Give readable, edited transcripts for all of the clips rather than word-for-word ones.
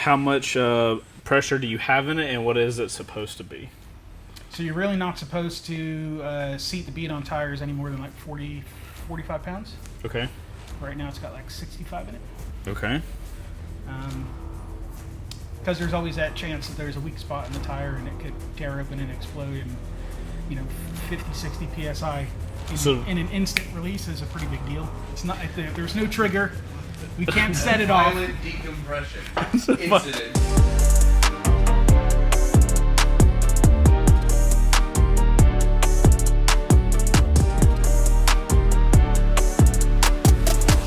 how much pressure do you have in it, and what is it supposed to be? So you're really not supposed to seat the bead on tires any more than like 40, 45 pounds. Okay. Right now it's got like 65 in it. Okay. Because there's always that chance that there's a weak spot in the tire and it could tear open and explode, and 50, 60 psi in an instant release is a pretty big deal. It's not. There's no trigger. We can't set it off. Violent decompression incident.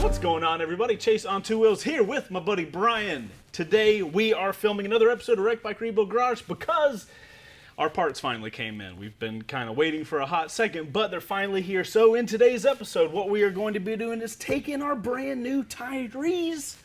What's going on, everybody? Chase on Two Wheels here with my buddy Brian. Today we are filming another episode of Wreck Bike Rebuild Garage because our parts finally came in. We've been kind of waiting for a hot second, but they're finally here. So in today's episode, what we are going to be doing is taking our brand new tires,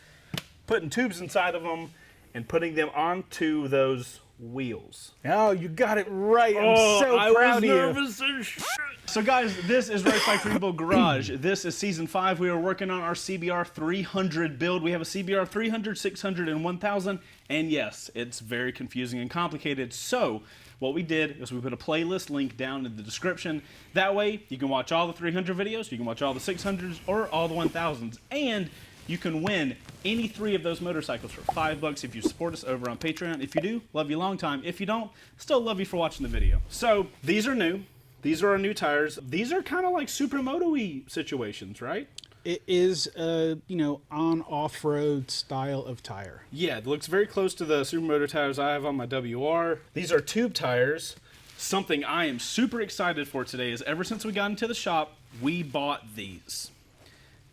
putting tubes inside of them, and putting them onto those wheels. Oh, you got it right. I'm so proud of you. Nervous as shit. So guys, this is Wreck Bike Rebuild Garage. This is season 5. We are working on our CBR 300 build. We have a CBR 300, 600, and 1000. And yes, it's very confusing and complicated. So what we did is we put a playlist link down in the description. That way you can watch all the 300 videos, you can watch all the 600s, or all the 1000s. And you can win any 3 of those motorcycles for $5 if you support us over on Patreon. If you do, love you long time. If you don't, still love you for watching the video. So these are new. These are our new tires. These are kind of like supermoto-y situations, right? It is, on off-road style of tire. Yeah, it looks very close to the supermoto tires I have on my WR. These are tube tires. Something I am super excited for today is ever since we got into the shop, we bought these.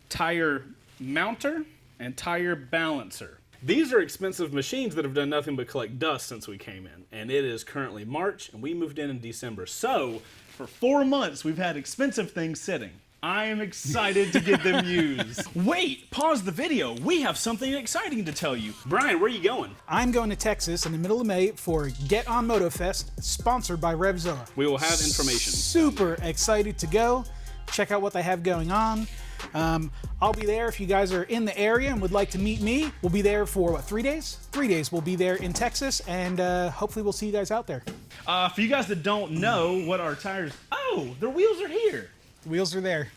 Tire mounter and tire balancer. These are expensive machines that have done nothing but collect dust since we came in. And it is currently March, and we moved in December. So, for 4 months, we've had expensive things sitting. I am excited to get them used. Wait, pause the video. We have something exciting to tell you. Brian, where are you going? I'm going to Texas in the middle of May for Get On Moto Fest, sponsored by RevZilla. We will have information. Super excited to go. Check out what they have going on. I'll be there if you guys are in the area and would like to meet me. We'll be there for, what, 3 days? 3 days we'll be there in Texas, and hopefully we'll see you guys out there. For you guys that don't know what our tires... Oh, their wheels are here. The wheels are there.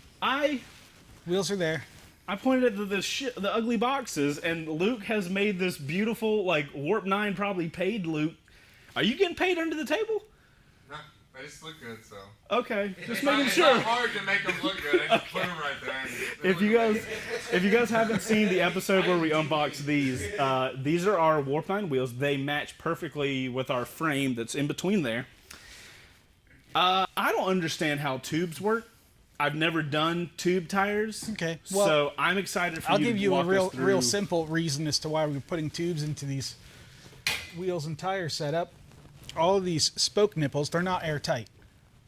Wheels are there. I pointed at the ugly boxes, and Luke has made this beautiful, like, Warp 9 probably paid Luke. Are you getting paid under the table? No, they just look good, so. Okay, just It's making not, sure. It's not hard to make them look good. I just put them right there. If you guys haven't seen the episode where we unboxed these are our Warp 9 wheels. They match perfectly with our frame that's in between there. I don't understand how tubes work. I've never done tube tires. Okay, well, so I'm excited for I'll you to give you walk a us through. real simple reason as to why we're putting tubes into these wheels and tire setup. All of these spoke nipples, they're not airtight.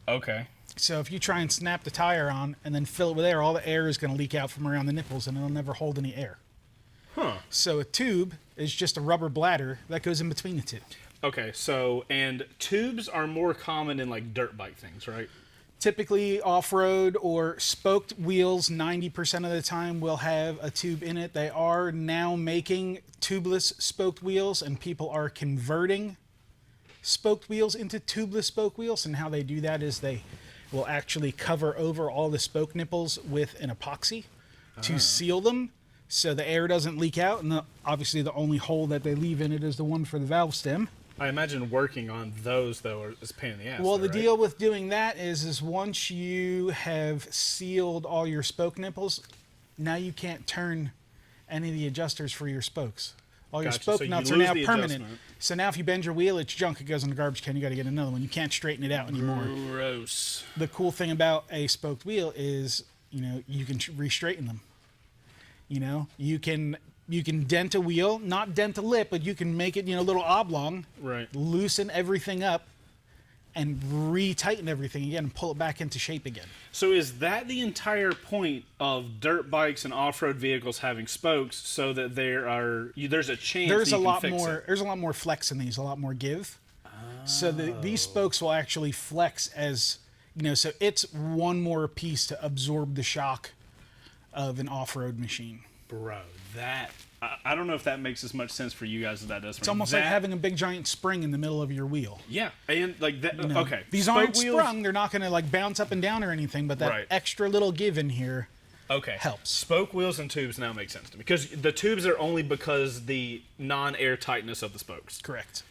Okay. So if you try and snap the tire on and then fill it with air, all the air is going to leak out from around the nipples and it'll never hold any air. Huh. So a tube is just a rubber bladder that goes in between the two. Okay, so, and tubes are more common in like dirt bike things, right? Typically off-road or spoked wheels, 90% of the time will have a tube in it. They are now making tubeless spoked wheels, and people are converting spoked wheels into tubeless spoke wheels. And how they do that is they will actually cover over all the spoke nipples with an epoxy to seal them so the air doesn't leak out. And obviously the only hole that they leave in it is the one for the valve stem. I imagine working on those, though, is a pain in the ass. Well, though, the right? deal with doing that is once you have sealed all your spoke nipples, now you can't turn any of the adjusters for your spokes. All your Gotcha. spoke So you nuts are lose now the permanent. adjustment. So now if you bend your wheel, it's junk. It goes in the garbage can. You got to get another one. You can't straighten it out anymore. Gross. The cool thing about a spoked wheel is, you can re-straighten them. You can dent a wheel, not dent a lip, but you can make it, a little oblong. Right. Loosen everything up and re-tighten everything again and pull it back into shape again. So is that the entire point of dirt bikes and off-road vehicles having spokes, so that there's a chance There's that a you can lot fix more. it? There's a lot more flex in these, a lot more give. So these spokes will actually flex as so it's one more piece to absorb the shock of an off-road machine. Bro, that I don't know if that makes as much sense for you guys as that does for me. It's almost like having a big giant spring in the middle of your wheel. Yeah, and like that. You know, Okay, these spoke aren't wheels- sprung. They're not going to like bounce up and down or anything, but that Right. extra little give in here helps. Spoke wheels and tubes now make sense to me because the tubes are only because the non-air tightness of the spokes. Correct.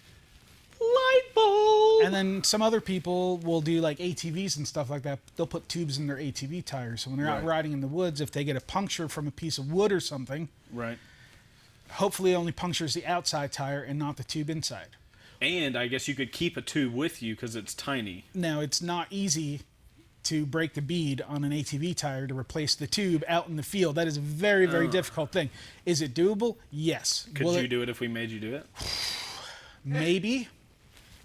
Light bulb. And then some other people will do like ATVs and stuff like that. They'll put tubes in their ATV tires. So when they're out Right. riding in the woods, if they get a puncture from a piece of wood or something, Right. hopefully it only punctures the outside tire and not the tube inside. And I guess you could keep a tube with you because it's tiny. Now, it's not easy to break the bead on an ATV tire to replace the tube out in the field. That is a very, very difficult thing. Is it doable? Yes. Could you do it if we made you do it? Maybe.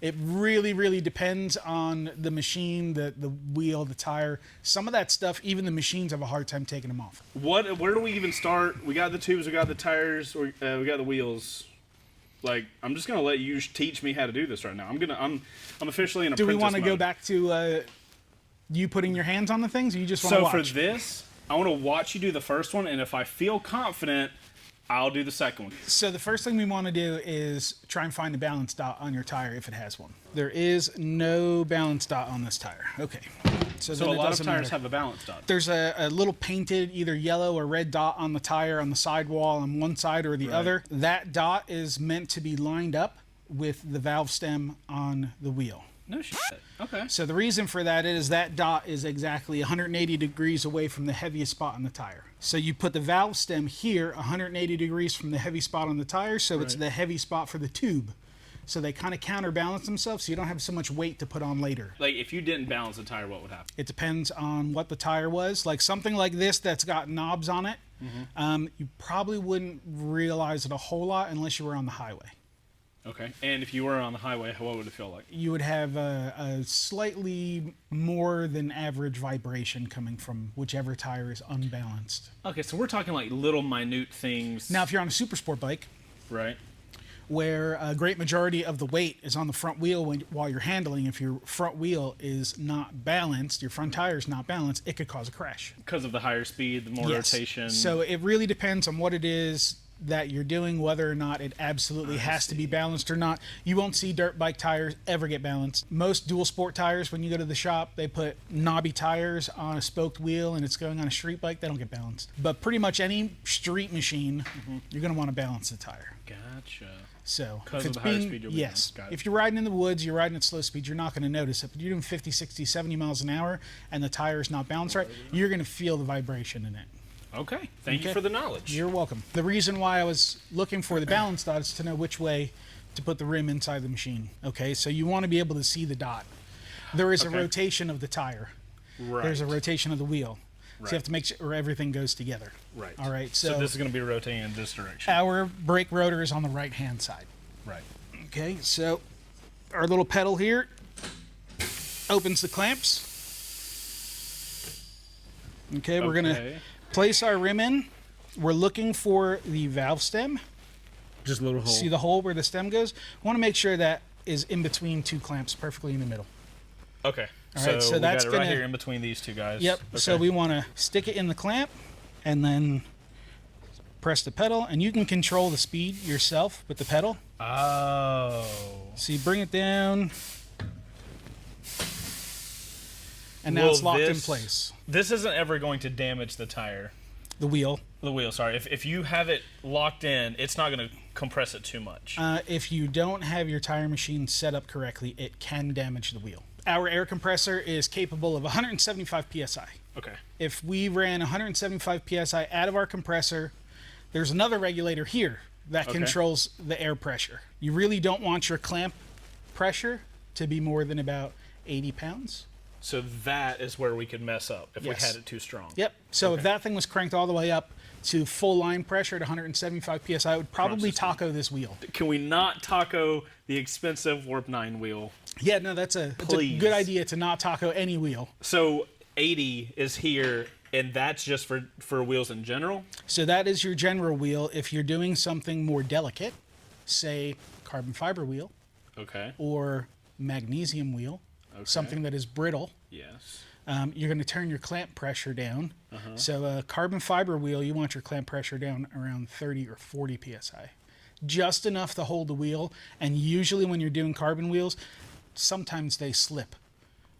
It really, really depends on the machine, the wheel, the tire. Some of that stuff, even the machines have a hard time taking them off. Where do we even start? We got the tubes, we got the tires, we got the wheels. Like, I'm just gonna let you teach me how to do this right now. I'm officially in apprentice Do we want to go mode. back to you putting your hands on the things, or you just want to So watch? for this, I want to watch you do the first one, and if I feel confident, I'll do the second one. So the first thing we want to do is try and find the balance dot on your tire if it has one. There is no balance dot on this tire. Okay. So So then a it lot of doesn't tires matter. have a balance dot. There's a little painted either yellow or red dot on the tire on the sidewall on one side or the other. That dot is meant to be lined up with the valve stem on the wheel. No shit. Okay. So the reason for that is that dot is exactly 180 degrees away from the heaviest spot on the tire. So you put the valve stem here 180 degrees from the heavy spot on the tire, so it's the heavy spot for the tube. So they kind of counterbalance themselves, so you don't have so much weight to put on later. Like, if you didn't balance the tire, what would happen? It depends on what the tire was. Like something like this that's got knobs on it, you probably wouldn't realize it a whole lot unless you were on the highway. Okay. And if you were on the highway, what would it feel like? You would have a slightly more than average vibration coming from whichever tire is unbalanced. Okay, so we're talking like little minute things. Now, if you're on a super sport bike, Right. where a great majority of the weight is on the front wheel while you're handling, if your front wheel is not balanced, your front tire is not balanced, it could cause a crash. Because of the higher speed, the more rotation. So it really depends on what it is that you're doing, whether or not it absolutely has to be balanced or not. You won't see dirt bike tires ever get balanced. Most dual sport tires, when you go to the shop, they put knobby tires on a spoked wheel and it's going on a street bike, they don't get balanced. But pretty much any street machine, you're going to want to balance the tire. Gotcha. So Because if of it's the higher being, speed you'll be yes, doing. Got it. if you're riding in the woods, you're riding at slow speed, you're not going to notice it. But you're doing 50, 60, 70 miles an hour and the tire is not balanced right, you're going to feel the vibration in it. Okay. Thank you Okay. for the knowledge. You're welcome. The reason why I was looking for the balance dot is to know which way to put the rim inside the machine. Okay, so you want to be able to see the dot. There is a rotation of the tire. Right. There's a rotation of the wheel. So Right. you have to make sure everything goes together. Right. All right, So so this is going to be rotating in this direction. our brake rotor is on the right-hand side. Right. Okay, so our little pedal here opens the clamps. Okay, we're going to Okay. place our rim in. We're looking for the valve stem. Just a little hole. See the hole where the stem goes? I want to make sure that is in between two clamps, perfectly in the middle. Okay. All right, so we that's got it right gonna- here in between these two guys. Yep. Okay. So we want to stick it in the clamp and then press the pedal, and you can control the speed yourself with the pedal. Oh. So you bring it down, and now Will it's locked in this- place. This isn't ever going to damage the tire. The wheel. The wheel, sorry. If you have it locked in, it's not going to compress it too much. If you don't have your tire machine set up correctly, it can damage the wheel. Our air compressor is capable of 175 psi. Okay. If we ran 175 psi out of our compressor, there's another regulator here that Okay. controls the air pressure. You really don't want your clamp pressure to be more than about 80 pounds. So that is where we could mess up if Yes. we had it too strong. Yep. So if Okay. that thing was cranked all the way up to full line pressure at 175 psi, it would probably system. taco this wheel. Can we not taco the expensive Warp 9 wheel? Yeah, no, that's a Please. good idea to not taco any wheel. So 80 is here, and that's just for wheels in general? So that is your general wheel. If you're doing something more delicate, say carbon fiber wheel Okay. or magnesium wheel, something that is brittle, Yes. you're going to turn your clamp pressure down. So a carbon fiber wheel, you want your clamp pressure down around 30 or 40 psi. Just enough to hold the wheel. And usually when you're doing carbon wheels, sometimes they slip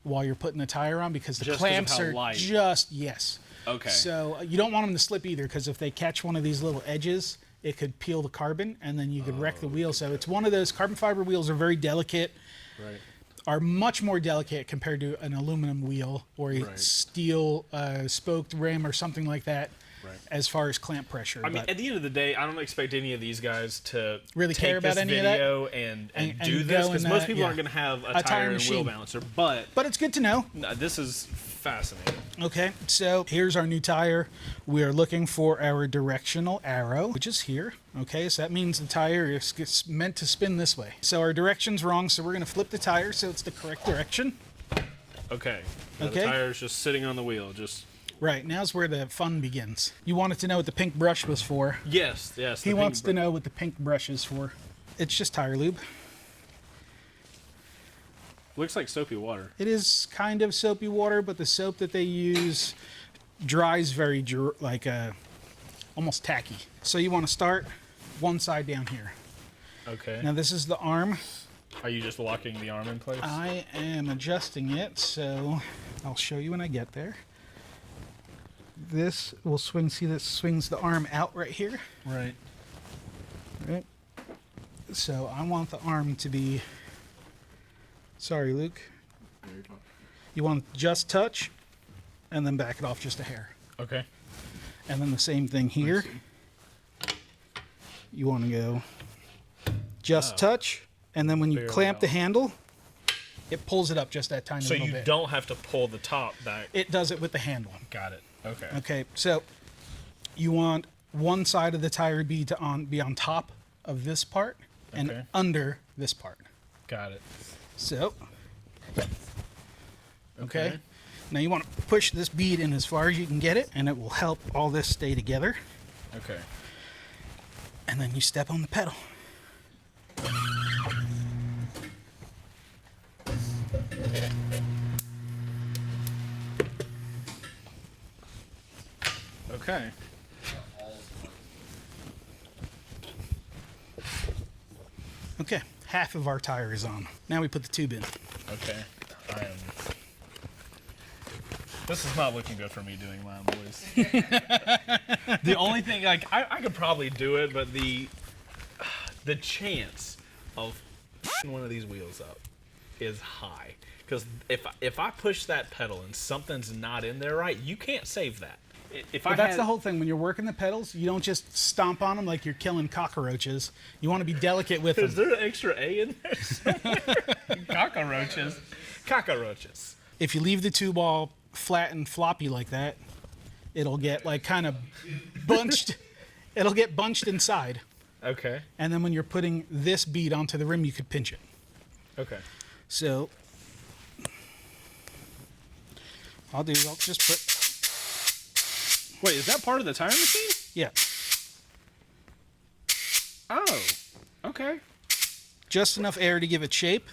while you're putting the tire on because the Just 'cause of clamps how are light. just, yes. Okay. So you don't want them to slip either because if they catch one of these little edges, it could peel the carbon and then you could wreck the wheel. So it's one of those carbon fiber wheels are very delicate. Right. Are much more delicate compared to an aluminum wheel or a Right. steel spoked rim or something like that. Right. As far as clamp pressure. I mean, But at the end of the day, I don't expect any of these guys to Really take care about this any of that? video and And do go this in because that, most people yeah. aren't going to have a tire tire and wheel machine. balancer. But it's good to know. no, this is fascinating. Okay, so here's our new tire. We are looking for our directional arrow, which is here. Okay, so that means the tire is meant to spin this way. So our direction's wrong, so we're going to flip the tire so it's the correct direction. Okay. Now Okay. The tire's just sitting on the wheel. Just Right, now's where the fun begins. You wanted to know what the pink brush was for. yes. He wants to know what the pink brush is for. It's just tire lube. Looks like soapy water. It is kind of soapy water, but the soap that they use dries very almost tacky. So you want to start one side down here. Okay. Now this is the arm. Are you just locking the arm in place? I am adjusting it, so I'll show you when I get there. This will swing. See, this swings the arm out right here. Right. Right. So I want the arm to be. Sorry, Luke. You want just touch, and then back it off just a hair. Okay. And then the same thing here. You want to go just touch, and then when you Barely clamp the out. handle, it pulls it up just that tiny So little you bit. don't have to pull the top back. It does it with the handle. Got it. Okay. Okay, so you want one side of the tire bead to be on top of this part and Okay. under this part. Got it. So, okay. Now you want to push this bead in as far as you can get it, and it will help all this stay together. Okay. And then you step on the pedal. Okay. Okay, half of our tire is on. Now we put the tube in. Okay. I am. This is not looking good for me doing mine, boys. The only thing, like, I could probably do it, but the chance of one of these wheels up is high. Because if I push that pedal and something's not in there right, you can't save that. If I But that's had, the whole thing. When you're working the pedals, you don't just stomp on them like you're killing cockroaches. You want to be delicate with Is them. there an extra A in there somewhere? Cockroaches. Cockroaches. If you leave the tube all flat and floppy like that, it'll get like kind of bunched. It'll get bunched inside. Okay. And then when you're putting this bead onto the rim, you could pinch it. Okay. So I'll just put, Wait, is that part of the tire machine? yeah, Oh. Okay. just enough air to give it shape.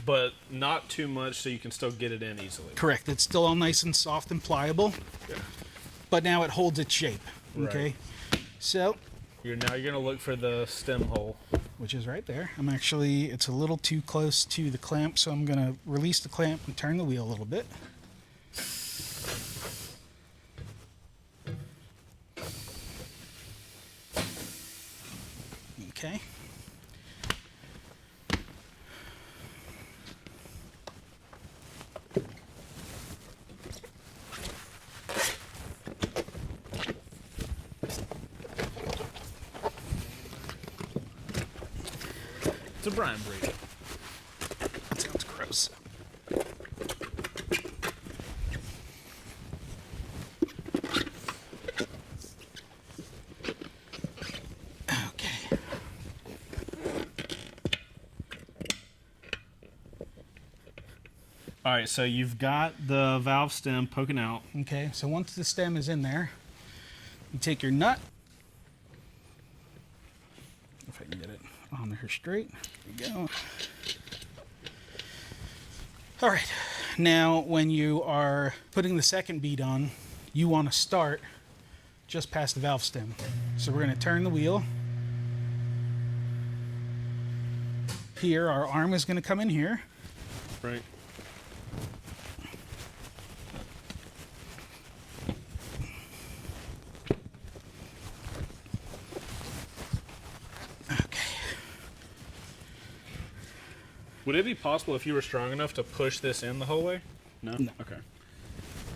But not too much so you can still get it in easily. Correct. It's still all nice and soft and pliable, but now it holds its shape. Okay. So, Now you're gonna look for the stem hole. which is right there. It's a little too close to the clamp, so I'm gonna release the clamp and turn the wheel a little bit. Okay. It's a Brian breed. That sounds gross. Okay. All right, so you've got the valve stem poking out. Okay, so once the stem is in there, you take your nut. If I can get it on there straight. There we go. All right, Now, when you are putting the second bead on, you want to start just past the valve stem. So we're going to turn the wheel. Here, our arm is going to come in here. Right. Would it be possible if you were strong enough to push this in the whole way? No? No. Okay.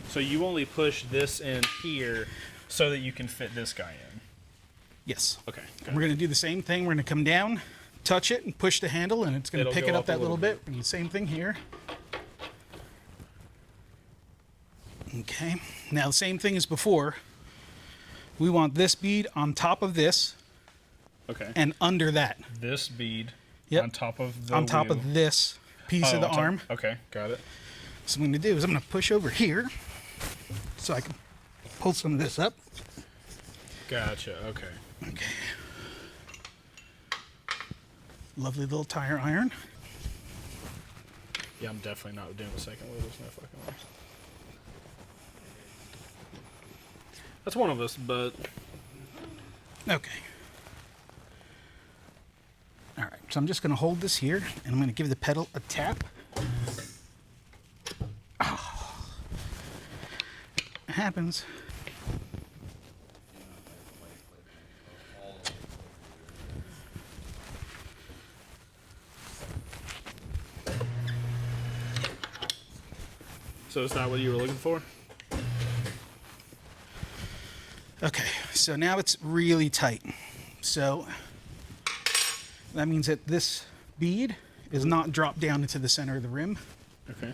So you only push this in here so that you can fit this guy in? Yes. Okay. And we're going to do the same thing. We're going to come down, touch it, and push the handle, and it's going to It'll pick go it up up a that little little bit. And the same thing here. Okay. Now, the same thing as before. We want this bead on top of this Okay. and under that. This bead Yep. on top of the On top wheel. of this piece of the on top- arm. Okay, got it. So what I'm going to do is I'm going to push over here so I can pull some of this up. Gotcha, okay. Okay. Lovely little tire iron. Yeah, I'm definitely not doing the second wheel. There's no fucking way. That's one of us, but Okay. All right, so I'm just going to hold this here, and I'm going to give the pedal a tap. Oh. It happens. so it's not what you were looking for? Okay, so now it's really tight. So that means that this bead is not dropped down into the center of the rim. Okay.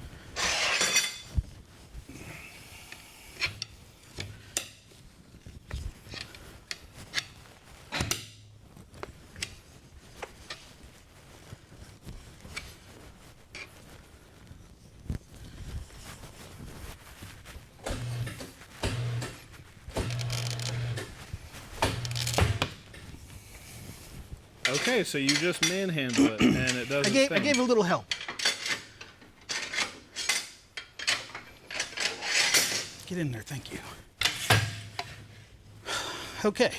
Okay, so you just manhandle it, and it does I its gave thing. a little help. Get in there, thank you. Okay.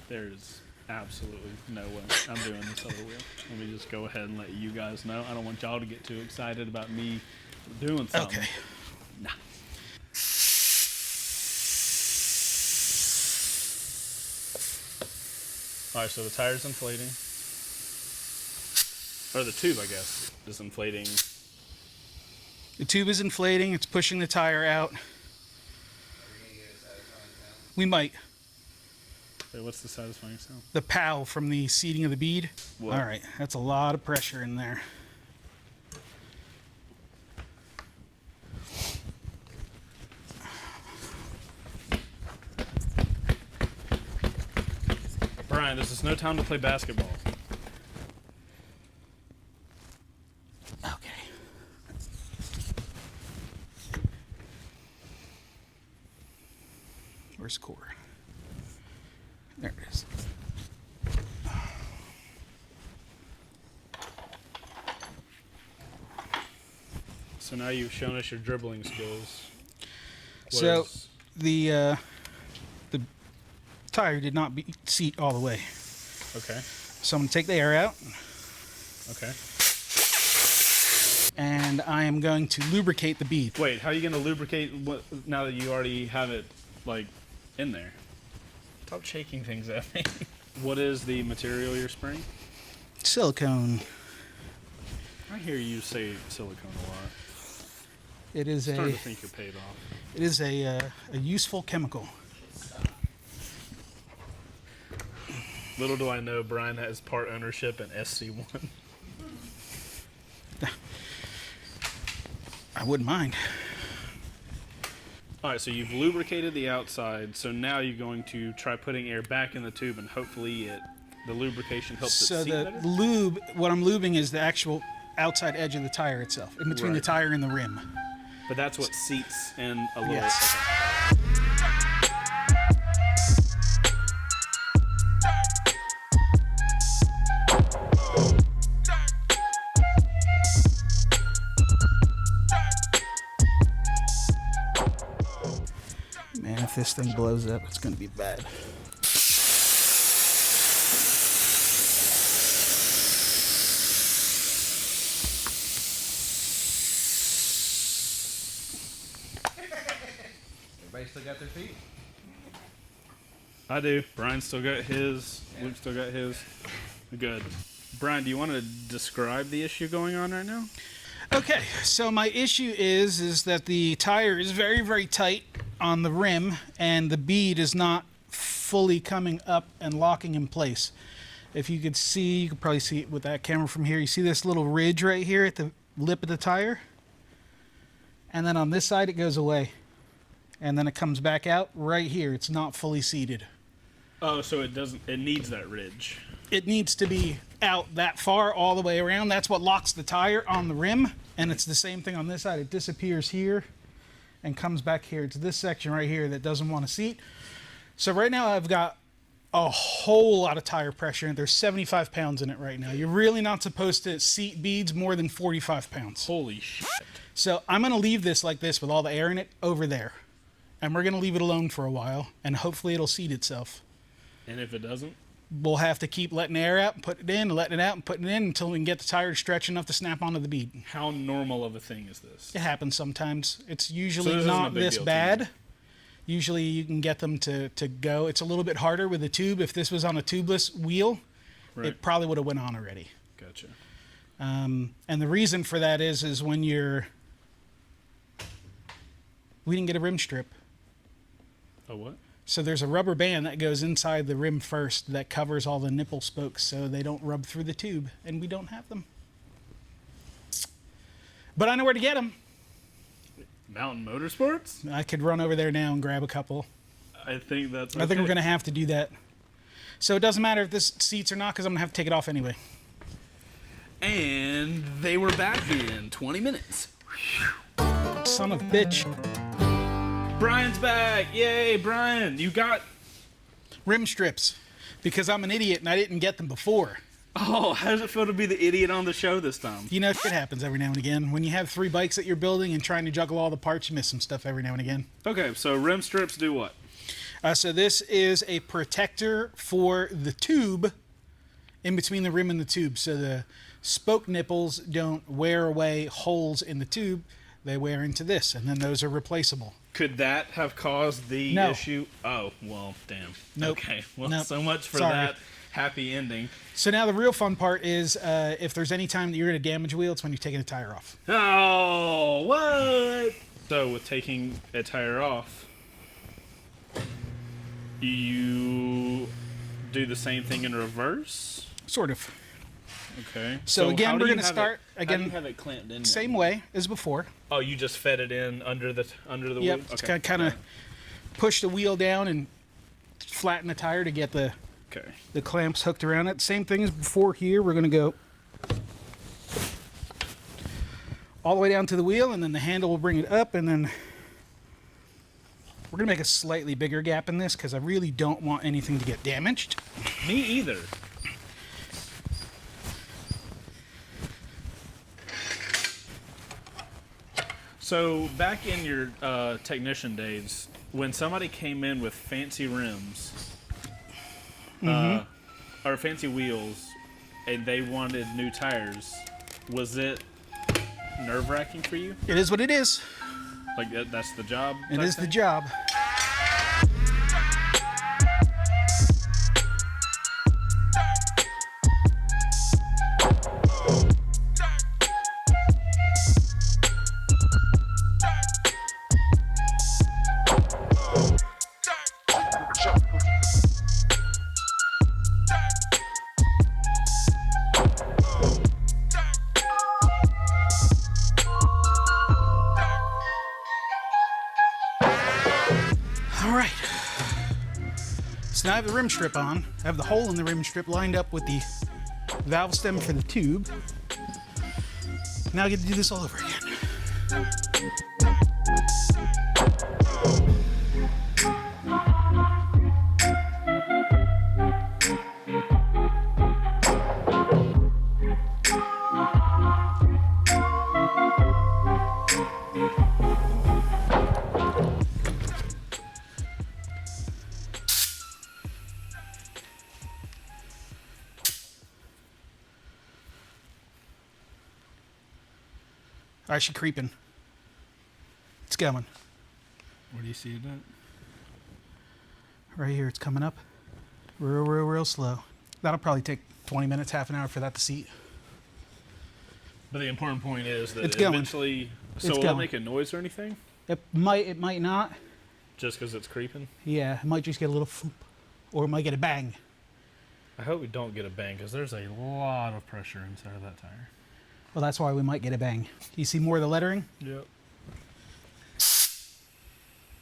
There's absolutely no way I'm doing this other wheel. Let me just go ahead and let you guys know. I don't want y'all to get too excited about me doing something. Okay. Nah. All right, so the tire's inflating. Or the tube, I guess, is inflating. The tube is inflating, it's pushing the tire out. We might. Wait, what's the satisfying sound? The pow from the seating of the bead. What? All right, that's a lot of pressure in there. Brian, this is no time to play basketball. Okay. Where's core? There it is. So now you've shown us your dribbling skills. What So is- the tire did not seat all the way. okay, So I'm going to take the air out, okay. and I am going to lubricate the bead. Wait, how are you going to lubricate now that you already have it, like, in there? Stop shaking things at me. What is the material you're spraying? Silicone. I hear you say silicone a lot. It is I'm starting a to think you're paid off. it is a useful chemical. Little do I know, Brian has part ownership in SC1. I wouldn't mind. All right, so you've lubricated the outside, so now you're going to try putting air back in the tube, and hopefully the lubrication helps So it seat the better? lube, what I'm lubing is the actual outside edge of the tire itself, in between the Right. tire and the rim. But that's what seats in a little... Yes. okay. this thing blows up, it's going to be bad. Everybody still got their feet? I do. Brian still got his. Luke still got his. Good. Brian, do you want to describe the issue going on right now? Okay, so my issue is that the tire is very, very tight on the rim, and the bead is not fully coming up and locking in place. If you could see, you could probably see it with that camera from here. You see this little ridge right here at the lip of the tire? And then on this side, it goes away. And then it comes back out right here. It's not fully seated. Oh, so it doesn't. It needs that ridge. It needs to be out that far all the way around. That's what locks the tire on the rim. And it's the same thing on this side. It disappears here and comes back here. It's this section right here that doesn't want to seat. So right now I've got a whole lot of tire pressure, and there's 75 pounds in it right now. You're really not supposed to seat beads more than 45 pounds. Holy shit. So I'm going to leave this like this with all the air in it over there. And we're going to leave it alone for a while, and hopefully it'll seat itself. And if it doesn't? We'll have to keep letting air out and putting it in, and letting it out and putting it in until we can get the tire to stretch enough to snap onto the bead. How normal of a thing is this? It happens sometimes. It's So usually this isn't a not big this deal to bad. you. Usually you can get them to go. It's a little bit harder with a tube. If this was on a tubeless wheel, Right. it probably would have went on already. Gotcha. And the reason for that is when we didn't get a rim strip. Oh, what? So there's a rubber band that goes inside the rim first that covers all the nipple spokes so they don't rub through the tube, and we don't have them. But I know where to get them. Mountain Motorsports? I could run over there now and grab a couple. I think that's. I think we're going to have to do that. So it doesn't matter if this seats or not, because I'm going to have to take it off anyway. And they were back in 20 minutes. Son of a bitch. Brian's back! Yay, Brian! You got. Rim strips. Because I'm an idiot and I didn't get them before. Oh, how does it feel to be the idiot on the show this time? You know, shit happens every now and again. When you have 3 bikes that you're building and trying to juggle all the parts, you miss some stuff every now and again. Okay, so rim strips do what? So this is a protector for the tube in between the rim and the tube. So the spoke nipples don't wear away holes in the tube. They wear into this, and then those are replaceable. Could that have caused the No. issue? Oh, well, damn. Nope. Okay, well, Nope. so much for Sorry. that happy ending. So now the real fun part is if there's any time that you're going to damage a wheel, it's when you're taking a tire off. Oh, what? So with taking a tire off, you do the same thing in reverse? Sort of. Okay. So again, how do we're you gonna have start- How again, do you have it clamped in? Same way as before. Oh, you just fed it in under the Yep. wheel? It's kind of push the wheel down and flatten the tire to get the Okay. clamps hooked around it. Same thing as before here. We're going to go all the way down to the wheel, and then the handle will bring it up, and then we're going to make a slightly bigger gap in this because I really don't want anything to get damaged. Me either. So back in your technician days, when somebody came in with fancy rims or fancy wheels, and they wanted new tires, was it nerve-wracking for you? It is what it is. Like that's the job? It type is the thing? job. All right. So now I have the rim strip on. I have the hole in the rim strip lined up with the valve stem for the tube. Now I get to do this all over again. All right, she's creeping. It's going. Where do you see it at? Right here, it's coming up. Real slow. That'll probably take 20 minutes, half an hour for that to seat. But the important point is that It's going. eventually... So It's will going. it make a noise or anything? It might not. Just because it's creeping? Yeah, it might just get a little foop, or it might get a bang. I hope we don't get a bang, because there's a lot of pressure inside of that tire. Well, that's why we might get a bang. You see more of the lettering? Yep.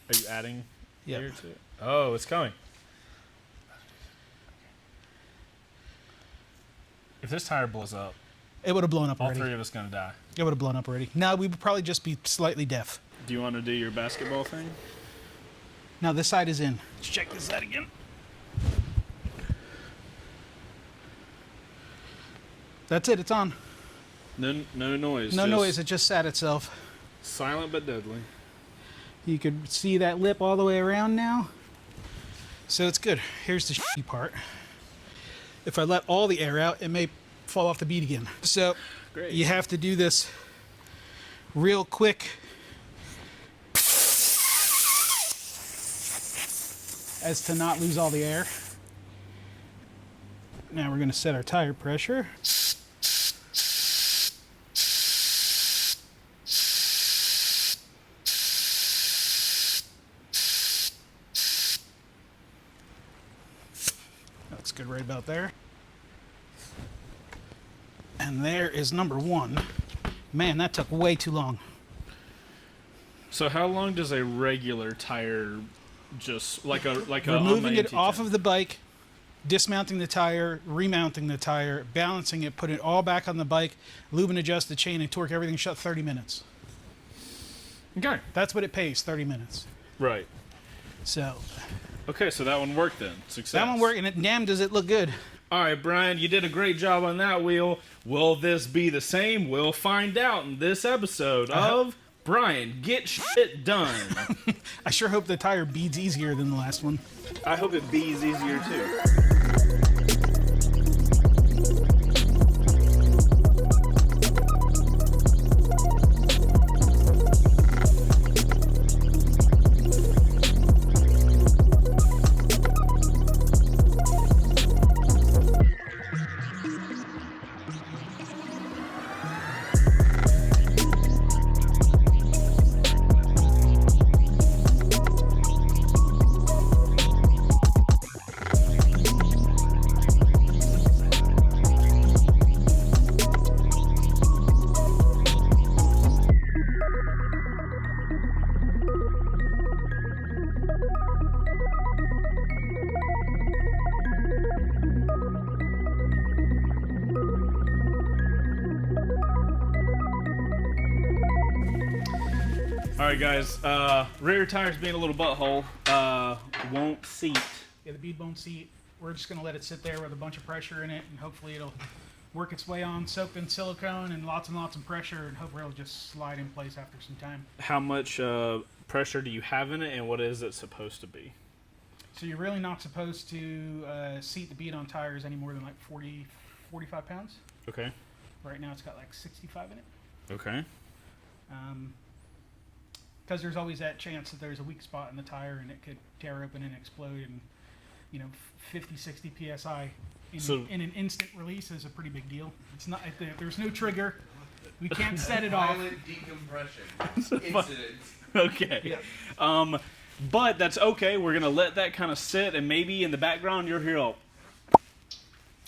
Are you adding Yep. air to it? Oh, it's coming. If this tire blows up, It would have blown up all already. three of us going to die. It would have blown up already. Now we would probably just be slightly deaf. Do you want to do your basketball thing? Now this side is in. Let's check this side again. That's it. It's on. No noise. No just noise. It just sat itself. Silent but deadly. You could see that lip all the way around now. So it's good. Here's the shitty part. If I let all the air out, it may fall off the bead again. So Great. you have to do this real quick. As to not lose all the air. Now we're going to set our tire pressure. That's good right about there. And there is number one. Man, that took way too long. So how long does a regular tire just like a Removing it off of the bike, dismounting the tire, remounting the tire, balancing it, putting it all back on the bike, lube and adjust the chain and torque everything shut 30 minutes. Okay. That's what it pays, 30 minutes. Right. So Okay, so that one worked then. Success. that one worked, and it, damn, does it look good. All right, Brian, you did a great job on that wheel. Will this be the same? We'll find out in this episode of Brian Get Shit Done. I sure hope the tire beads easier than the last one. I hope it bees easier too. All right, guys. Rear tire's being a little butthole. Won't seat. Yeah, the bead won't seat. We're just going to let it sit there with a bunch of pressure in it, and hopefully it'll work its way on, soaked in silicone and lots of pressure, and hopefully it'll just slide in place after some time. How much pressure do you have in it, and what is it supposed to be? So you're really not supposed to seat the bead on tires any more than like 45 pounds. Okay. Right now it's got like 65 in it. Okay. Because there's always that chance that there's a weak spot in the tire and it could tear open and explode, and 50, 60 psi in an instant release is a pretty big deal. It's not. There's no trigger. We can't set it off. Violent decompression incident. Okay. Yeah. But that's okay. We're gonna let that kind of sit, and maybe in the background you'll hear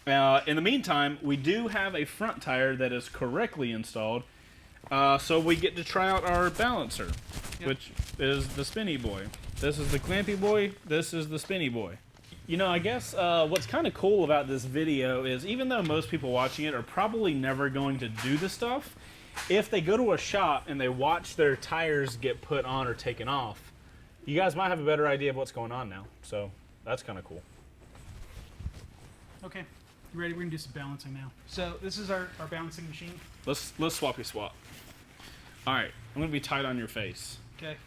in the meantime, we do have a front tire that is correctly installed, so we get to try out our balancer, which is the spinny boy. This is the clampy boy. This is the spinny boy. I guess what's kind of cool about this video is, even though most people watching it are probably never going to do this stuff, if they go to a shop and they watch their tires get put on or taken off, you guys might have a better idea of what's going on now. So that's kind of cool. Okay. You ready? We're gonna do some balancing now. So this is our balancing machine. Let's swappy swap. All right, I'm gonna be tight on your face. Okay.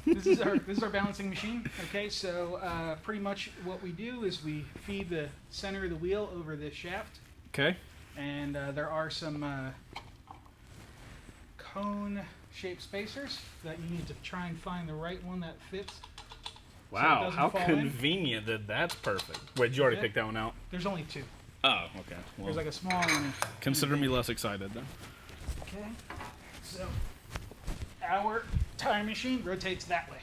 This is our balancing machine. Okay, so pretty much what we do is we feed the center of the wheel over this shaft. Okay. And there are some cone-shaped spacers that you need to try and find the right one that fits. Wow, doesn't how fall in. convenient that that's perfect. Wait, did you already Okay. pick that one out? There's only two. Oh, okay. Well, There's like a small one. consider me less excited then. Okay. So our tire machine rotates that way.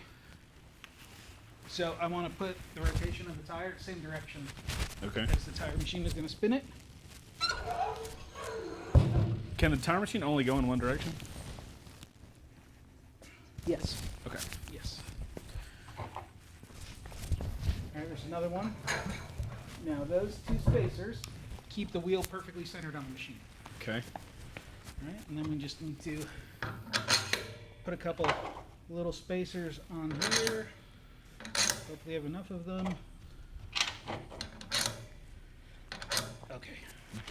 So I want to put the rotation of the tire same direction Okay. as the tire machine is going to spin it. Can the tire machine only go in one direction? Yes. Okay. Yes. All right, there's another one. Now those two spacers keep the wheel perfectly centered on the machine. Okay. All right, and then we just need to put a couple little spacers on here. Hopefully we have enough of them. Okay.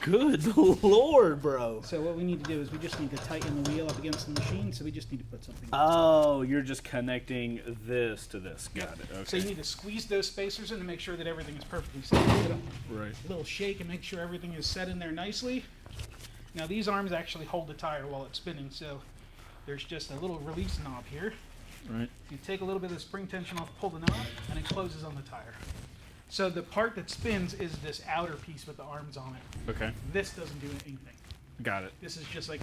Good lord, bro. So what we need to do is we just need to tighten the wheel up against the machine, so we just need to put something. Oh, you're just connecting this to this. Got it. Okay. So you need to squeeze those spacers in to make sure that everything is perfectly set. Give it Right. a little shake and make sure everything is set in there nicely. Now these arms actually hold the tire while it's spinning, so there's just a little release knob here. Right. You take a little bit of the spring tension off, pull the knob, and it closes on the tire. So the part that spins is this outer piece with the arms on it. Okay. This doesn't do anything. Got it. This is just like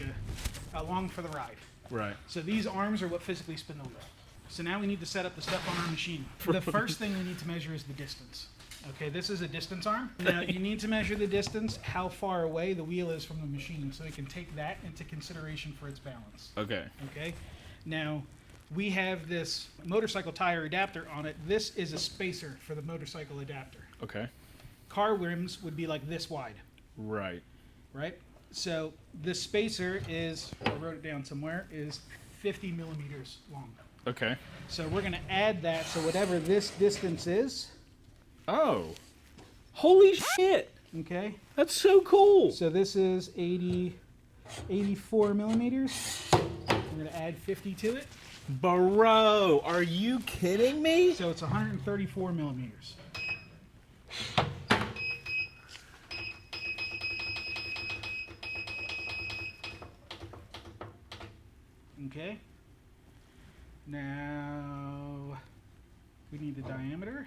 along for the ride. Right. So these arms are what physically spin the wheel. So now we need to set up the stuff on our machine. The first thing we need to measure is the distance. Okay, this is a distance arm. Now you need to measure the distance, how far away the wheel is from the machine, so we can take that into consideration for its balance. Okay. Okay, now we have this motorcycle tire adapter on it. This is a spacer for the motorcycle adapter. Okay. Car rims would be like this wide, Right. right? So this spacer is, I wrote it down somewhere, is 50 millimeters long. Okay. So we're going to add that, so whatever this distance is, Oh. Holy shit. okay? That's so cool. So this is 84 millimeters. We're going to add 50 to it. Bro, are you kidding me? So it's 134 millimeters. Okay. Now we need the diameter,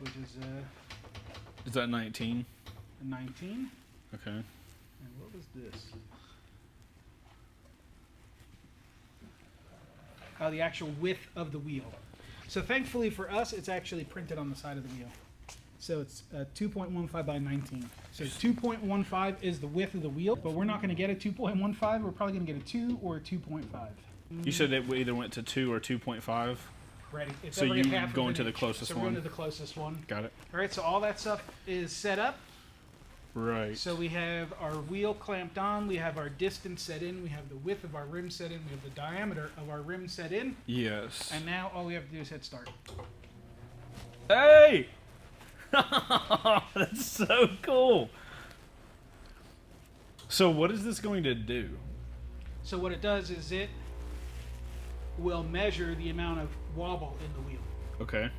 which is Is that 19? a 19. Okay. And what was this? Oh, the actual width of the wheel. So thankfully for us, it's actually printed on the side of the wheel. So it's 2.15 by 19. So 2.15 is the width of the wheel, but we're not going to get a 2.15. We're probably going to get a 2 or a 2.5. You said it either went to 2 or 2.5. Ready? It's So every you half of going an to the inch. closest So we're going one? to the closest one. Got it. All right, so all that stuff is set up. Right. So we have our wheel clamped on, we have our distance set in, we have the width of our rim set in, we have the diameter of our rim set in, Yes. and now all we have to do is hit start. Hey! That's so cool. So what is this going to do? So what it does is it will measure the amount of wobble in the wheel. Okay.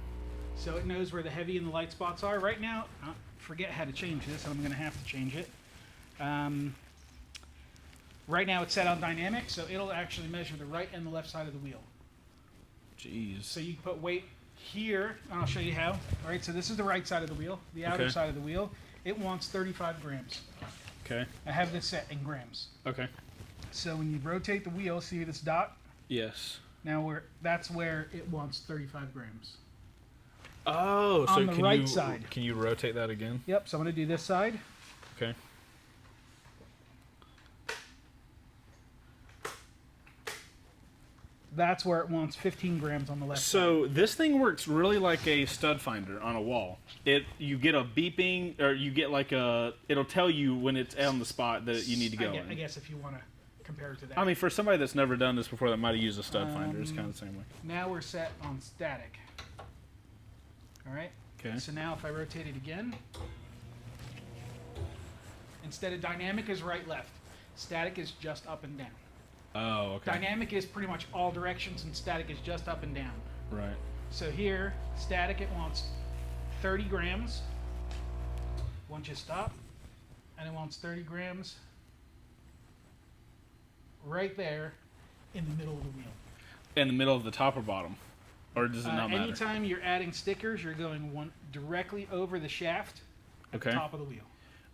So it knows where the heavy and the light spots are. Right now, I forget how to change this, and I'm going to have to change it. Right now it's set on dynamic, so it'll actually measure the right and the left side of the wheel. Jeez. So you put weight here, and I'll show you how. All right, so this is the right side of the wheel, the outer Okay. side of the wheel. It wants 35 grams. Okay. I have this set in grams. Okay. So when you rotate the wheel, see this dot? Yes. Now that's where it wants 35 grams. Oh, so On the can right you side. can you rotate that again? Yep, so I'm going to do this side. Okay. That's where it wants 15 grams on the left side. So this thing works really like a stud finder on a wall. You get a beeping, or you get like it'll tell you when it's on the spot that you need to go I in. guess if you want to compare it to that. I mean, for somebody that's never done this before, that might have used a stud finder, it's kind of the same way. Now we're set on static. All right? Okay. So now if I rotate it again, instead of dynamic is right left, static is just up and down. Oh, okay. Dynamic is pretty much all directions, and static is just up and down. Right. So here, static, it wants 30 grams. Once you stop, and it wants 30 grams right there in the middle of the wheel. In the middle of the top or bottom? Or does it not matter? Anytime you're adding stickers, you're going one directly over the shaft at the top of the wheel.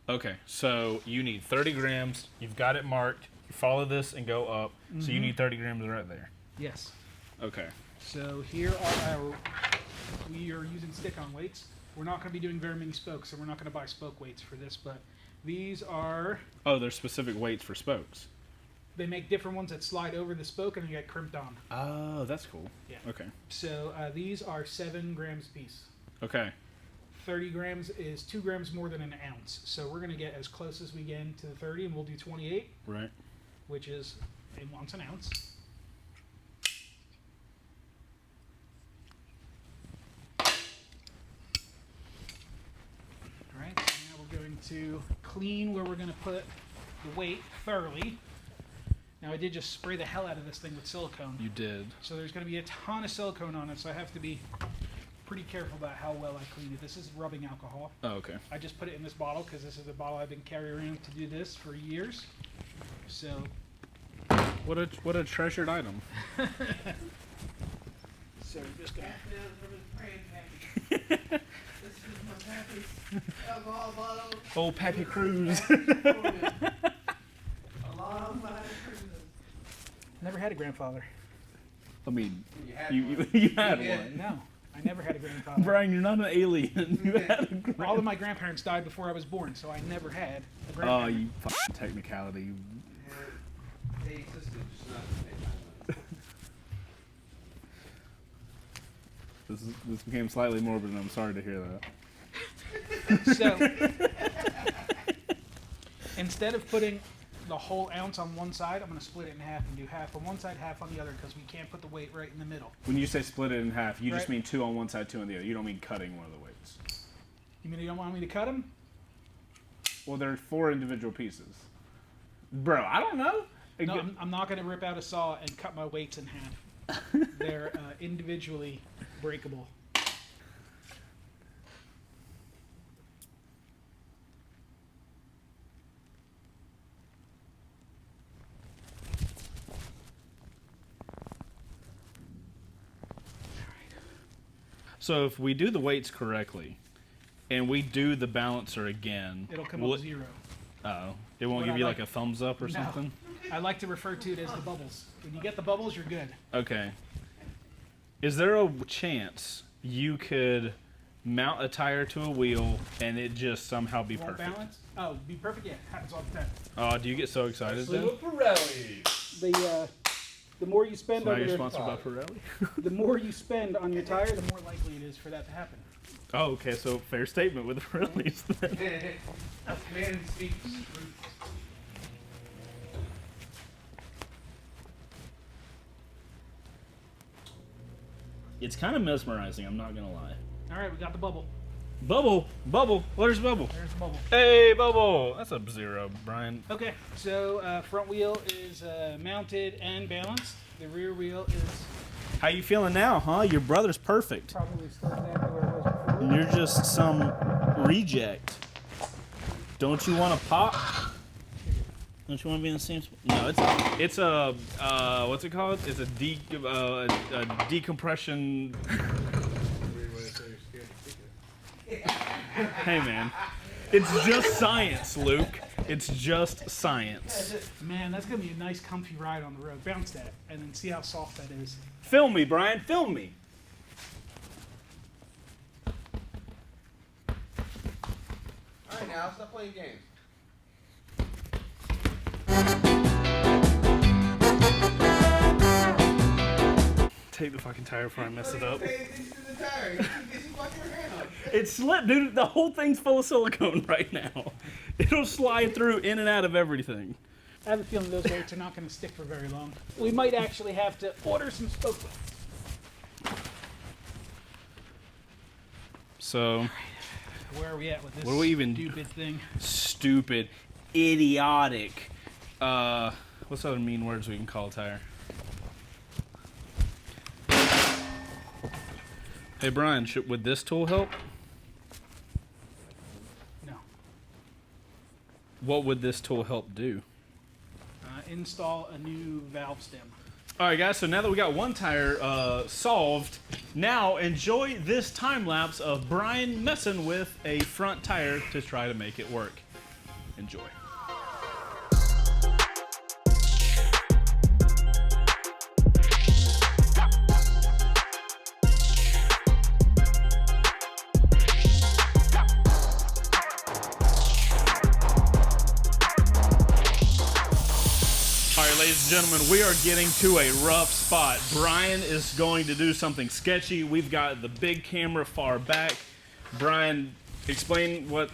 Okay, so you need 30 grams. You've got it marked. You follow this and go up. So you need 30 grams right there. Yes. Okay. So here are our, we are using stick-on weights. We're not going to be doing very many spokes, so we're not going to buy spoke weights for this, but these are... Oh, there's specific weights for spokes. They make different ones that slide over the spoke and they get crimped on. Oh, that's cool. Yeah. Okay. So these are 7 grams a piece. Okay. 30 grams is 2 grams more than an ounce. So we're going to get as close as we can to the 30, and we'll do 28. Right. Which is, it wants an ounce. Alright, so now we're going to clean where we're going to put the weight thoroughly. Now I did just spray the hell out of this thing with silicone. You did. So there's going to be a ton of silicone on it, so I have to be pretty careful about how well I clean it. This is rubbing alcohol. Oh, okay. I just put it in this bottle because this is a bottle I've been carrying around to do this for years. So What a treasured item. So we're just gonna. This is my pappy's alcohol bottle. Old Pappy Cruz. A long line of cruises. Never had a grandfather. I mean, You had you one. had You did. one. No, I never had a grandfather. Brian, you're not an alien. You had a All of my grandparents died before I was born, so I never had a Oh, grandparent. you fucking technicality. They existed, just not at the same time. This became slightly morbid, and I'm sorry to hear that. So instead of putting the whole ounce on one side, I'm going to split it in half and do half on one side, half on the other, because we can't put the weight right in the middle. When you say split it in half, you just Right. mean 2 on one side, 2 on the other. You don't mean cutting one of the weights. You mean you don't want me to cut them? Well, they're 4 individual pieces. Bro, I don't know. No, I'm not going to rip out a saw and cut my weights in half. They're individually breakable. So if we do the weights correctly, and we do the balancer again, It'll come will up 0. Oh, it won't What give I you like- like a thumbs up or No. something? I like to refer to it as the bubbles. When you get the bubbles, you're good. Okay. Is there a chance you could mount a tire to a wheel and it just somehow be Won't perfect? balance? Oh, be perfect? Yeah, happens all the time. Oh, do you get so excited then? Little Pirelli. The more you spend Now on you're your sponsored by Pirelli? the more you spend on your tire, the more likely it is for that to happen. Oh, okay, so fair statement with the Pirellis then. Man speaks truth. It's kind of mesmerizing, I'm not gonna lie. All right, we got the bubble. Bubble, where's Bubble? There's the bubble. Hey, Bubble! That's a 0, Brian. Okay, so front wheel is mounted and balanced. The rear wheel is How you feeling now, huh? Your brother's perfect. probably still exactly where it was before. And you're just some reject. Don't you want to pop? Don't you want to be in the same spot? No, it's a what's it called? It's a decompression. Hey man, it's just science, Luke. It's just science. Man, that's gonna be a nice, comfy ride on the road. Bounce that, and then see how soft that is. Film me, Brian. Film me. Alright, now stop playing games. Take the fucking tire before I mess it up. Pay attention to the tire. You keep fucking your hand up. It slipped, dude. The whole thing's full of silicone right now. It'll slide through in and out of everything. I have a feeling those weights are not going to stick for very long. We might actually have to order some spoke weights. So, Where are we at with this What do we even- stupid thing? stupid, idiotic. What's other mean words we can call a tire? Hey Brian, would this tool help? No. What would this tool help do? Install a new valve stem. All right, guys, so now that we got one tire solved, now enjoy this time lapse of Brian messing with a front tire to try to make it work. Enjoy. Ladies and gentlemen, we are getting to a rough spot. Brian is going to do something sketchy. We've got the big camera far back. Brian, explain what?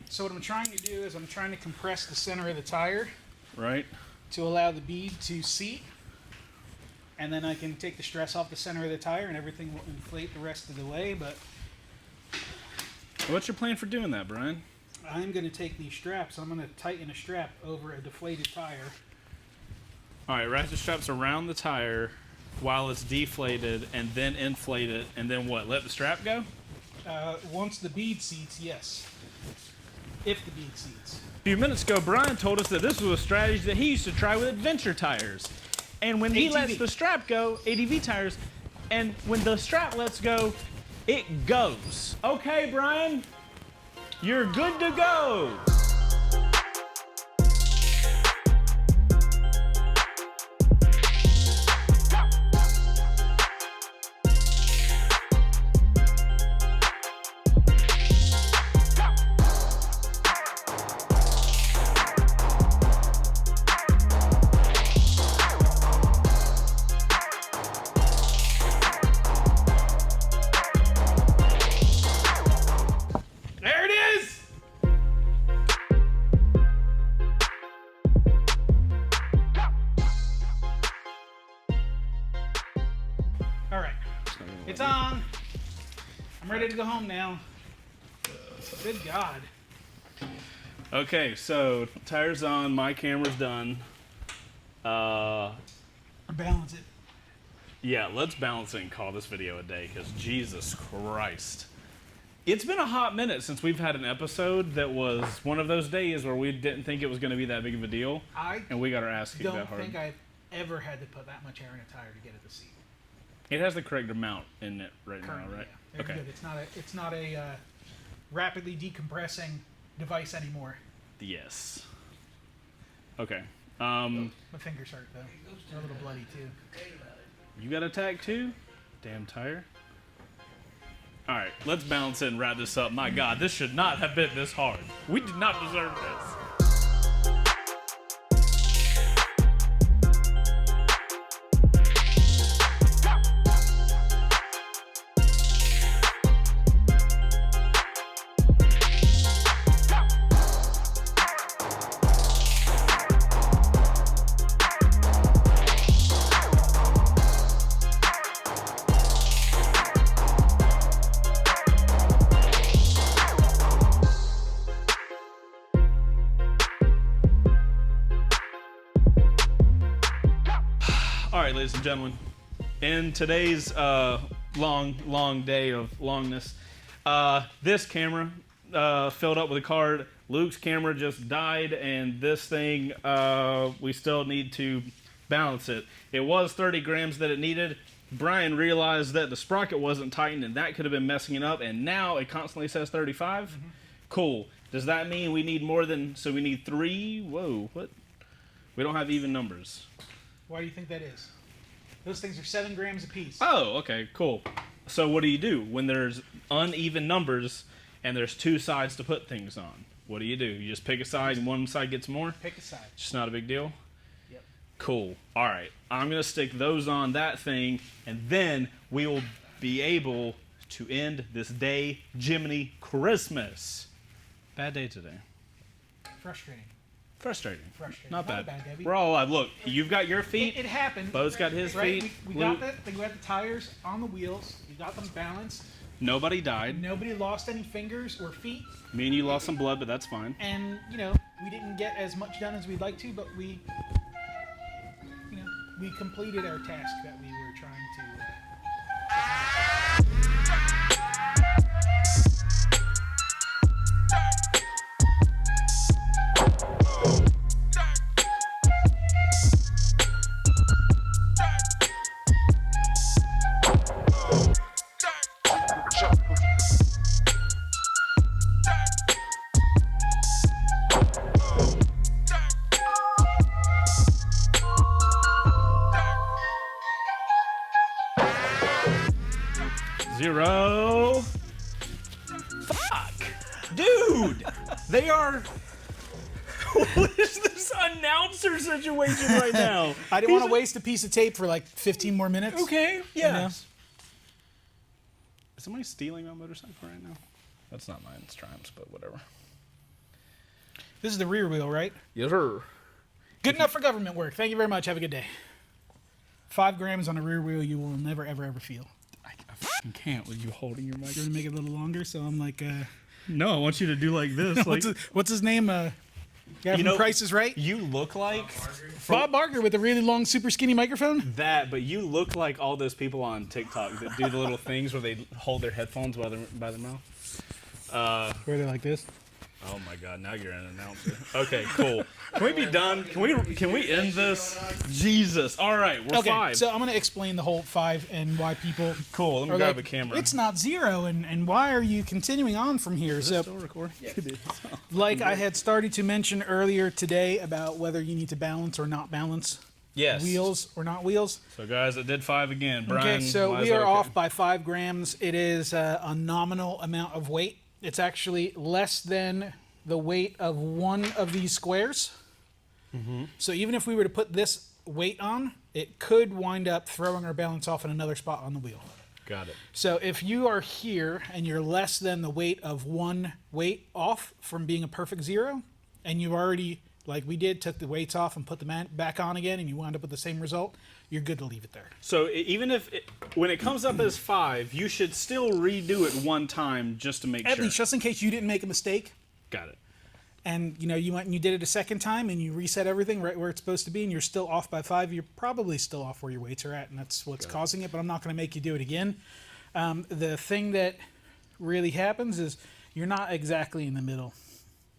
So what I'm trying to do is I'm trying to compress the center of the tire. Right. To allow the bead to seat. And then I can take the stress off the center of the tire and everything will inflate the rest of the way. But what's your plan for doing that, Brian? I'm going to take these straps. I'm going to tighten a strap over a deflated tire. All right, wrap the straps around the tire while it's deflated and then inflate it. And then what? Let the strap go? Once the bead seats, yes. If the bead seats. A few minutes ago, Brian told us that this was a strategy that he used to try with adventure tires. And when he lets the strap go, ADV tires, and when the strap lets go, it goes. Okay, Brian, you're good to go. It's on. I'm ready to go home now. Good God. Okay, so tire's on, my camera's done. Balance it. Yeah, let's balance it and call this video a day, because Jesus Christ. It's been a hot minute since we've had an episode that was one of those days where we didn't think it was going to be that big of a deal, and we got our ass kicked that don't hard. think I've ever had to put that much air in a tire to get it to seat. It has the correct amount in it right Currently, now, right? yeah. Okay. Good. It's not a rapidly decompressing device anymore. Yes. Okay. My fingers hurt though. They're a little bloody too. You got a tag too? Damn tire. All right, let's balance it and wrap this up. My God, this should not have been this hard. We did not deserve this. All right, ladies and gentlemen, in today's long day of longness, this camera filled up with a card. Luke's camera just died, and this thing, we still need to balance it. It was 30 grams that it needed. Brian realized that the sprocket wasn't tightened, and that could have been messing it up, and now it constantly says 35. Mm-hmm. Cool. Does that mean we need more than, so we need 3? Whoa, what? We don't have even numbers. Why do you think that is? Those things are 7 grams apiece. Oh, okay, cool. So what do you do when there's uneven numbers and there's 2 sides to put things on? What do? You just pick a side and one side gets more? Pick a side. Just not a big deal? Yep. Cool. All right. I'm going to stick those on that thing, and then we will be able to end this day, Jiminy Christmas. Bad day today. Frustrating. Frustrating. Not bad. bad, Debbie. We're all alive. Look, you've got your feet. It happened. Beau's got his feet. We got the tires on the wheels. We got them balanced. Nobody died. Nobody lost any fingers or feet. Me and you lost some blood, but that's fine. And, we didn't get as much done as we'd like to, but we completed our task that we were trying to... 0. Fuck. Dude. They are... What is this announcer situation right now? I didn't want to waste a piece of tape for like 15 more minutes. Okay, yeah. know? Is somebody stealing my motorcycle right now? That's not mine, it's Triumph's, but whatever. This is the rear wheel, right? Yes, sir. Good enough for government work. Thank you very much. Have a good day. 5 grams on a rear wheel you will never, ever, ever feel. I fucking can't with you holding your mic. You're going to make it a little longer, so I'm like... No, I want you to do like this. Like, what's his name? Guy from Price is Right? You look like... Bob Barker with a really long, super skinny microphone? That, but you look like all those people on TikTok that do the little things where they hold their headphones by their mouth. Where they're like this? Oh my god, now you're an announcer. Okay, cool. Can we be done? Can we end this? Jesus. All right, we're Okay, 5. so I'm going to explain the whole 5 and why people... Cool, let me are grab like, a camera. It's not 0, and why are you continuing on from here? Is So, it still recording? It is. like I had started to mention earlier today about whether you need to balance or not balance Yes. wheels or not wheels. So guys, it did 5 again. Brian, Okay, so why is we that are okay? off by 5 grams. It is a nominal amount of weight. It's actually less than the weight of one of these squares. So even if we were to put this weight on, it could wind up throwing our balance off in another spot on the wheel. Got it. So if you are here and you're less than the weight of one weight off from being a perfect 0, and you've already, like we did, took the weights off and put them back on again, and you wind up with the same result, you're good to leave it there. So even if when it comes up as 5, you should still redo it one time just to make At sure. least, just in case you didn't make a mistake, Got it. and you went and you did it a second time and you reset everything right where it's supposed to be, and you're still off by 5, you're probably still off where your weights are at, and that's what's causing it. But I'm not going to make you do it again. The thing that really happens is you're not exactly in the middle.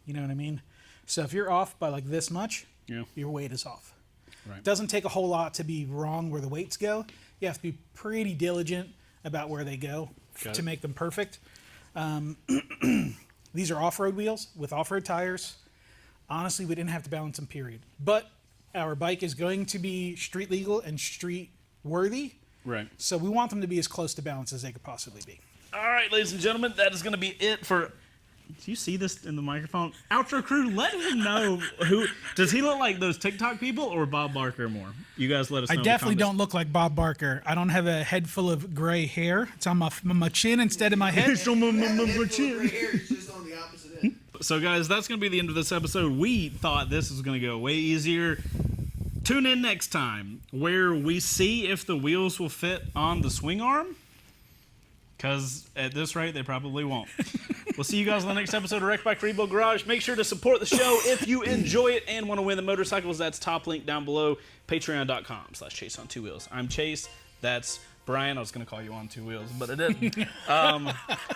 You know what I mean? So if you're off by like this much, Yeah. your weight is off. Right. It doesn't take a whole lot to be wrong where the weights go. You have to be pretty diligent about where they go Got to it. make them perfect. These are off-road wheels with off-road tires. Honestly, we didn't have to balance them, period. But our bike is going to be street legal and street worthy, Right. so we want them to be as close to balance as they could possibly be. All right, ladies and gentlemen, that is going to be it for... Do you see this in the microphone? Outro crew, let him know who... Does he look like those TikTok people or Bob Barker more? You guys let us know. I in the definitely comments. don't look like Bob Barker. I don't have a head full of gray hair. It's on my chin instead of my head. It's on my Right chin. here, it's just on the opposite end. So, guys, that's going to be the end of this episode. We thought this was going to go way easier. Tune in next time where we see if the wheels will fit on the swing arm. Because at this rate, they probably won't. We'll see you guys on the next episode of Wreck Bike Rebuild Garage. Make sure to support the show if you enjoy it and want to win the motorcycles. That's top link down below, patreon.com/ChaseOnTwoWheels. I'm Chase. That's Brian. I was going to call you on 2 wheels, but I didn't.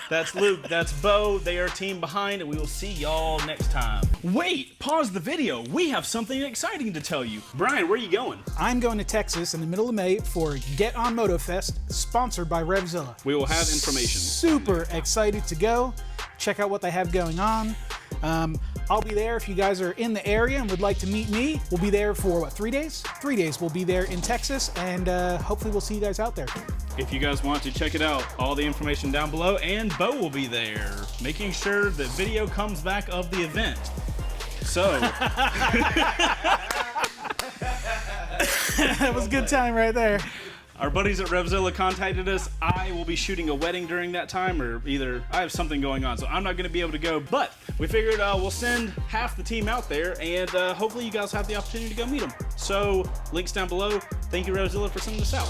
That's Luke. That's Beau. They are team behind, and we will see y'all next time. Wait, pause the video. We have something exciting to tell you. Brian, where are you going? I'm going to Texas in the middle of May for Get On MotoFest, sponsored by RevZilla. We will have information. Super excited to go. Check out what they have going on. I'll be there if you guys are in the area and would like to meet me. We'll be there for, 3 days? 3 days we'll be there in Texas, and hopefully we'll see you guys out there. If you guys want to check it out, all the information down below, and Beau will be there, making sure the video comes back of the event. So, That was a good time right there. our buddies at RevZilla contacted us. I will be shooting a wedding during that time, or either I have something going on, so I'm not going to be able to go. But we figured we'll send half the team out there, and hopefully you guys have the opportunity to go meet them. So, links down below. Thank you, RevZilla, for sending us out.